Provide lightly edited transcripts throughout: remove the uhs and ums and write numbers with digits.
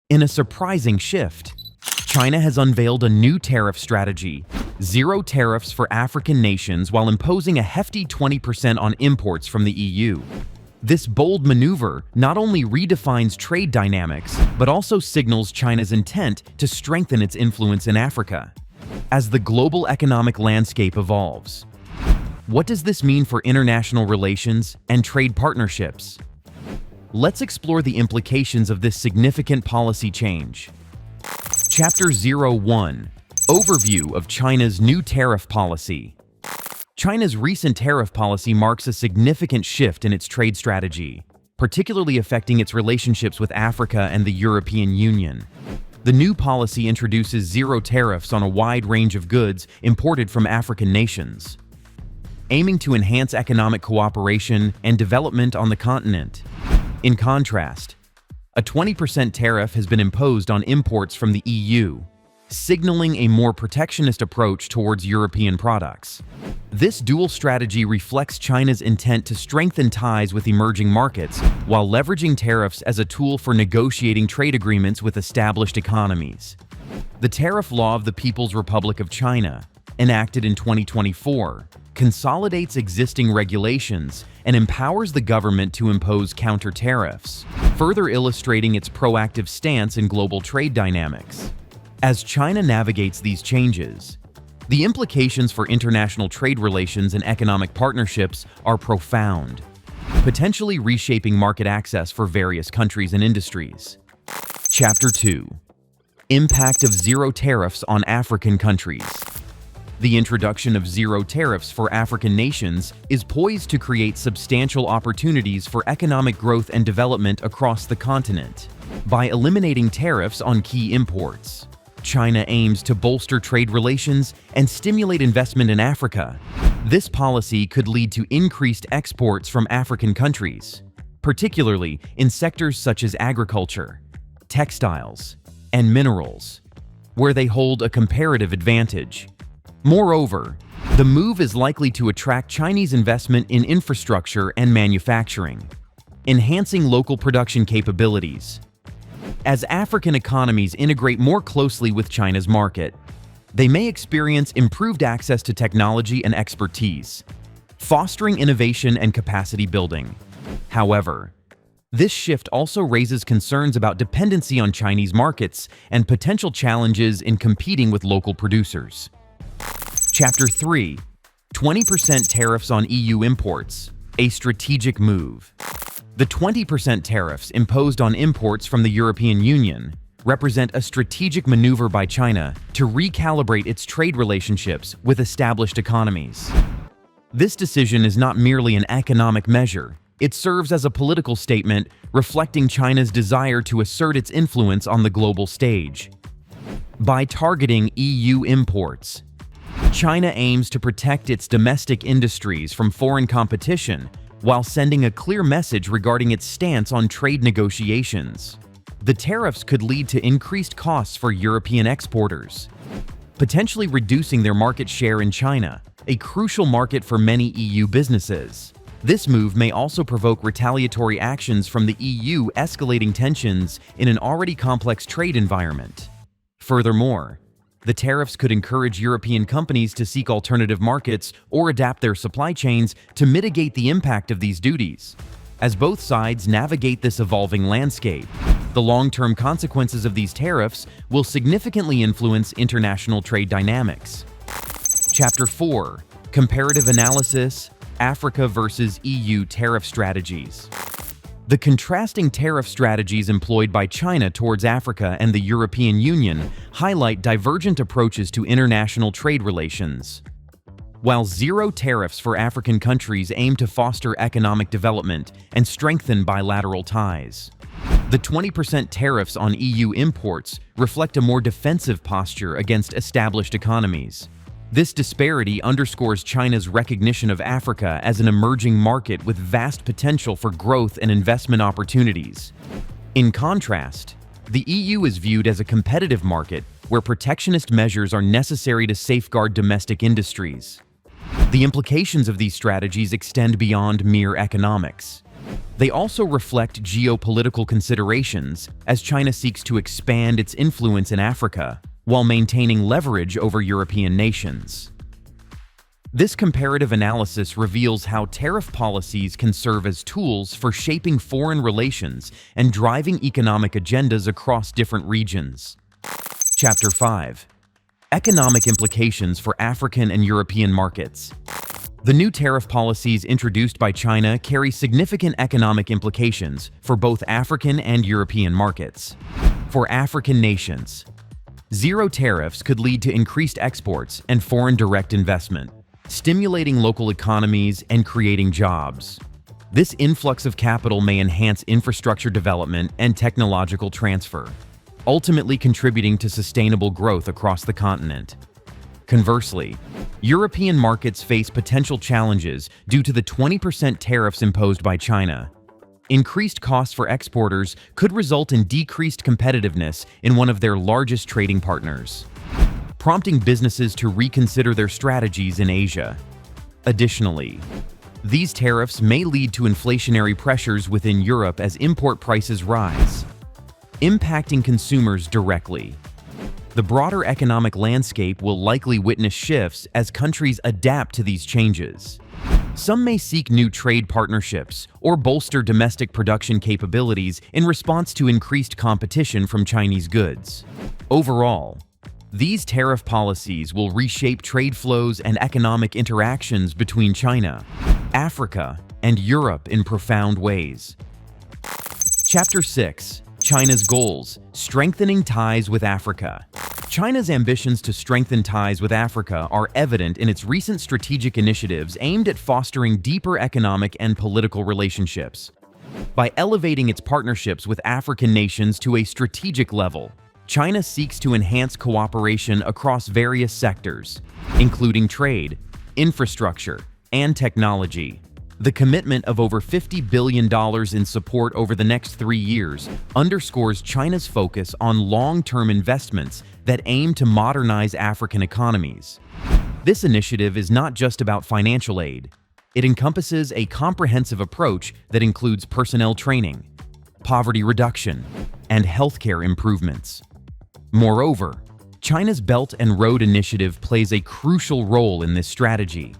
In a surprising shift, China has unveiled a new tariff strategy: zero tariffs for African nations while imposing a hefty 20% on imports from the EU. This bold maneuver not only redefines trade dynamics, but also signals China's intent to strengthen its influence in Africa. As the global economic landscape evolves, what does this mean for international relations and trade partnerships? Let's explore the implications of this significant policy change. Chapter 01: Overview of China's new tariff policy. China's recent tariff policy marks a significant shift in its trade strategy, particularly affecting its relationships with Africa and the European Union. The new policy introduces zero tariffs on a wide range of goods imported from African nations, aiming to enhance economic cooperation and development on the continent. In contrast, a 20% tariff has been imposed on imports from the EU, signaling a more protectionist approach towards European products. This dual strategy reflects China's intent to strengthen ties with emerging markets while leveraging tariffs as a tool for negotiating trade agreements with established economies. The Tariff Law of the People's Republic of China, enacted in 2024, consolidates existing regulations and empowers the government to impose counter tariffs, further illustrating its proactive stance in global trade dynamics. As China navigates these changes, the implications for international trade relations and economic partnerships are profound, potentially reshaping market access for various countries and industries. Chapter 2: Impact of zero tariffs on African countries. The introduction of zero tariffs for African nations is poised to create substantial opportunities for economic growth and development across the continent. By eliminating tariffs on key imports, China aims to bolster trade relations and stimulate investment in Africa. This policy could lead to increased exports from African countries, particularly in sectors such as agriculture, textiles, and minerals, where they hold a comparative advantage. Moreover, the move is likely to attract Chinese investment in infrastructure and manufacturing, enhancing local production capabilities. As African economies integrate more closely with China's market, they may experience improved access to technology and expertise, fostering innovation and capacity building. However, this shift also raises concerns about dependency on Chinese markets and potential challenges in competing with local producers. Chapter 3: 20% tariffs on EU imports, a strategic move. The 20% tariffs imposed on imports from the European Union represent a strategic maneuver by China to recalibrate its trade relationships with established economies. This decision is not merely an economic measure, it serves as a political statement reflecting China's desire to assert its influence on the global stage. By targeting EU imports, China aims to protect its domestic industries from foreign competition while sending a clear message regarding its stance on trade negotiations. The tariffs could lead to increased costs for European exporters, potentially reducing their market share in China, a crucial market for many EU businesses. This move may also provoke retaliatory actions from the EU, escalating tensions in an already complex trade environment. Furthermore, the tariffs could encourage European companies to seek alternative markets or adapt their supply chains to mitigate the impact of these duties. As both sides navigate this evolving landscape, the long-term consequences of these tariffs will significantly influence international trade dynamics. Chapter 4: Comparative Analysis: Africa versus EU Tariff Strategies. The contrasting tariff strategies employed by China towards Africa and the European Union highlight divergent approaches to international trade relations. While zero tariffs for African countries aim to foster economic development and strengthen bilateral ties, the 20% tariffs on EU imports reflect a more defensive posture against established economies. This disparity underscores China's recognition of Africa as an emerging market with vast potential for growth and investment opportunities. In contrast, the EU is viewed as a competitive market where protectionist measures are necessary to safeguard domestic industries. The implications of these strategies extend beyond mere economics. They also reflect geopolitical considerations as China seeks to expand its influence in Africa while maintaining leverage over European nations. This comparative analysis reveals how tariff policies can serve as tools for shaping foreign relations and driving economic agendas across different regions. Chapter 5. Economic implications for African and European markets. The new tariff policies introduced by China carry significant economic implications for both African and European markets. For African nations, zero tariffs could lead to increased exports and foreign direct investment, stimulating local economies and creating jobs. This influx of capital may enhance infrastructure development and technological transfer, ultimately contributing to sustainable growth across the continent. Conversely, European markets face potential challenges due to the 20% tariffs imposed by China. Increased costs for exporters could result in decreased competitiveness in one of their largest trading partners, prompting businesses to reconsider their strategies in Asia. Additionally, these tariffs may lead to inflationary pressures within Europe as import prices rise, impacting consumers directly. The broader economic landscape will likely witness shifts as countries adapt to these changes. Some may seek new trade partnerships or bolster domestic production capabilities in response to increased competition from Chinese goods. Overall, these tariff policies will reshape trade flows and economic interactions between China, Africa, and Europe in profound ways. Chapter 6. China's goals: strengthening ties with Africa. China's ambitions to strengthen ties with Africa are evident in its recent strategic initiatives aimed at fostering deeper economic and political relationships. By elevating its partnerships with African nations to a strategic level, China seeks to enhance cooperation across various sectors, including trade, infrastructure, and technology. The commitment of over $50 billion in support over the next 3 years underscores China's focus on long-term investments that aim to modernize African economies. This initiative is not just about financial aid. It encompasses a comprehensive approach that includes personnel training, poverty reduction, and healthcare improvements. Moreover, China's Belt and Road Initiative plays a crucial role in this strategy,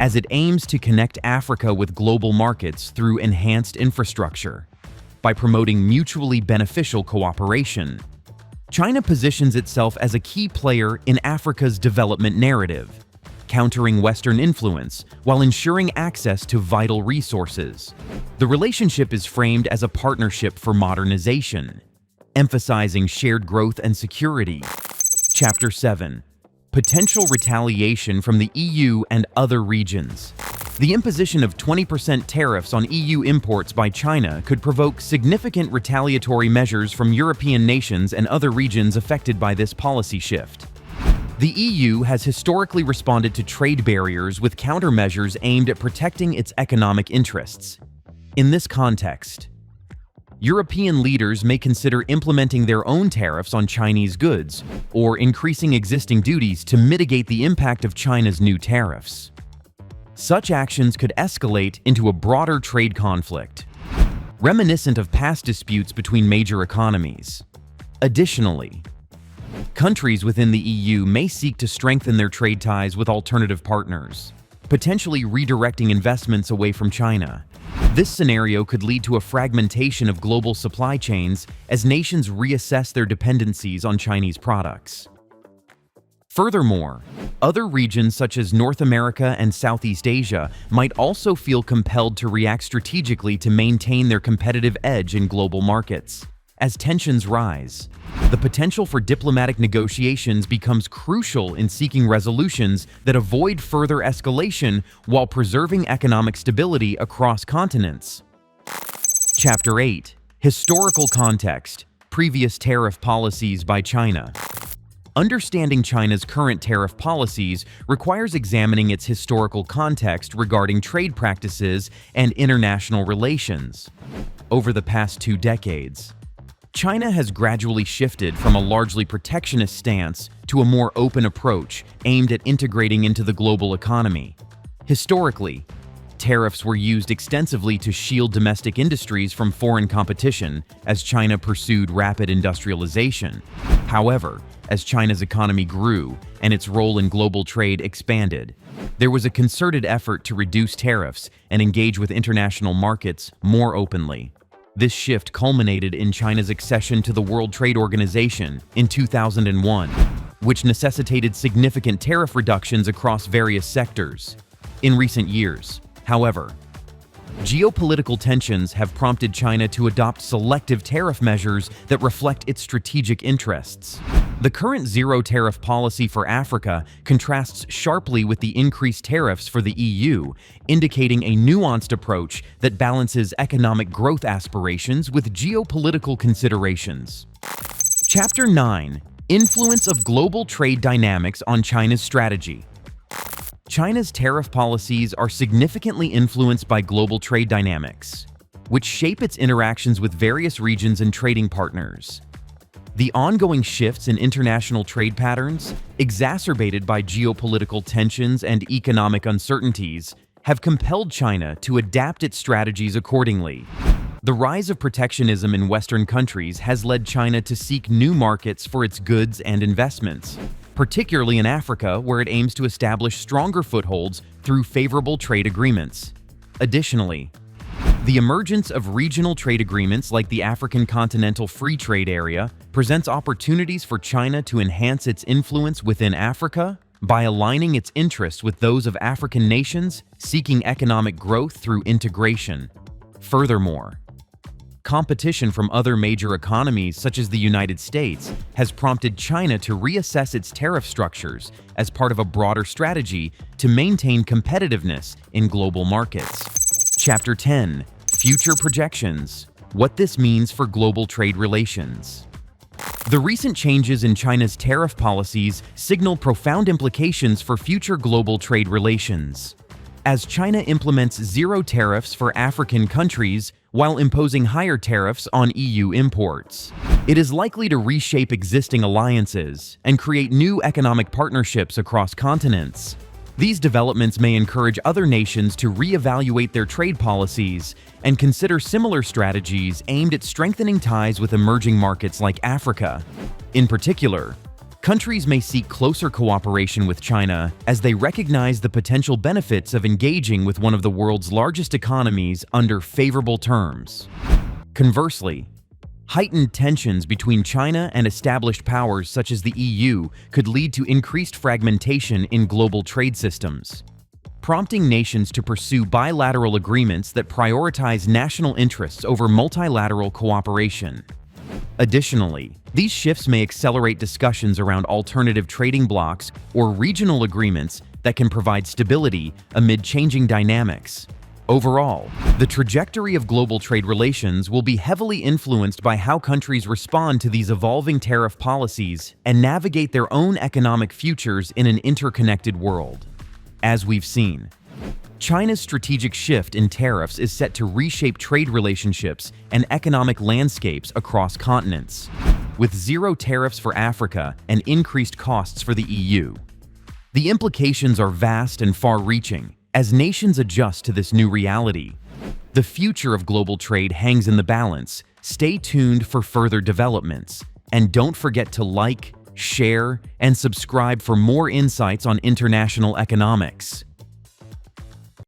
as it aims to connect Africa with global markets through enhanced infrastructure. By promoting mutually beneficial cooperation, China positions itself as a key player in Africa's development narrative, countering Western influence while ensuring access to vital resources. The relationship is framed as a partnership for modernization, emphasizing shared growth and security. Chapter 7. Potential retaliation from the EU and other regions. The imposition of 20% tariffs on EU imports by China could provoke significant retaliatory measures from European nations and other regions affected by this policy shift. The EU has historically responded to trade barriers with countermeasures aimed at protecting its economic interests. In this context, European leaders may consider implementing their own tariffs on Chinese goods or increasing existing duties to mitigate the impact of China's new tariffs. Such actions could escalate into a broader trade conflict, reminiscent of past disputes between major economies. Additionally, countries within the EU may seek to strengthen their trade ties with alternative partners, potentially redirecting investments away from China. This scenario could lead to a fragmentation of global supply chains as nations reassess their dependencies on Chinese products. Furthermore, other regions such as North America and Southeast Asia might also feel compelled to react strategically to maintain their competitive edge in global markets. As tensions rise, the potential for diplomatic negotiations becomes crucial in seeking resolutions that avoid further escalation while preserving economic stability across continents. Chapter 8. Historical context: previous tariff policies by China. Understanding China's current tariff policies requires examining its historical context regarding trade practices and international relations. Over the past 2 decades, China has gradually shifted from a largely protectionist stance to a more open approach aimed at integrating into the global economy. Historically, Tariffs were used extensively to shield domestic industries from foreign competition as China pursued rapid industrialization. However, as China's economy grew and its role in global trade expanded, there was a concerted effort to reduce tariffs and engage with international markets more openly. This shift culminated in China's accession to the World Trade Organization in 2001, which necessitated significant tariff reductions across various sectors. In recent years, however, geopolitical tensions have prompted China to adopt selective tariff measures that reflect its strategic interests. The current zero-tariff policy for Africa contrasts sharply with the increased tariffs for the EU, indicating a nuanced approach that balances economic growth aspirations with geopolitical considerations. Chapter 9: Influence of Global Trade Dynamics on China's Strategy. China's tariff policies are significantly influenced by global trade dynamics, which shape its interactions with various regions and trading partners. The ongoing shifts in international trade patterns, exacerbated by geopolitical tensions and economic uncertainties, have compelled China to adapt its strategies accordingly. The rise of protectionism in Western countries has led China to seek new markets for its goods and investments, particularly in Africa, where it aims to establish stronger footholds through favorable trade agreements. Additionally, the emergence of regional trade agreements like the African Continental Free Trade Area presents opportunities for China to enhance its influence within Africa by aligning its interests with those of African nations seeking economic growth through integration. Furthermore, competition from other major economies such as the United States has prompted China to reassess its tariff structures as part of a broader strategy to maintain competitiveness in global markets. Chapter 10: Future Projections: What this means for global trade relations. The recent changes in China's tariff policies signal profound implications for future global trade relations. As China implements zero tariffs for African countries while imposing higher tariffs on EU imports, it is likely to reshape existing alliances and create new economic partnerships across continents. These developments may encourage other nations to reevaluate their trade policies and consider similar strategies aimed at strengthening ties with emerging markets like Africa. In particular, countries may seek closer cooperation with China as they recognize the potential benefits of engaging with one of the world's largest economies under favorable terms. Conversely, heightened tensions between China and established powers such as the EU could lead to increased fragmentation in global trade systems, prompting nations to pursue bilateral agreements that prioritize national interests over multilateral cooperation. Additionally, these shifts may accelerate discussions around alternative trading blocs or regional agreements that can provide stability amid changing dynamics. Overall, the trajectory of global trade relations will be heavily influenced by how countries respond to these evolving tariff policies and navigate their own economic futures in an interconnected world. As we've seen, China's strategic shift in tariffs is set to reshape trade relationships and economic landscapes across continents, with zero tariffs for Africa and increased costs for the EU. The implications are vast and far-reaching as nations adjust to this new reality. The future of global trade hangs in the balance. Stay tuned for further developments, and don't forget to like, share, and subscribe for more insights on international economics.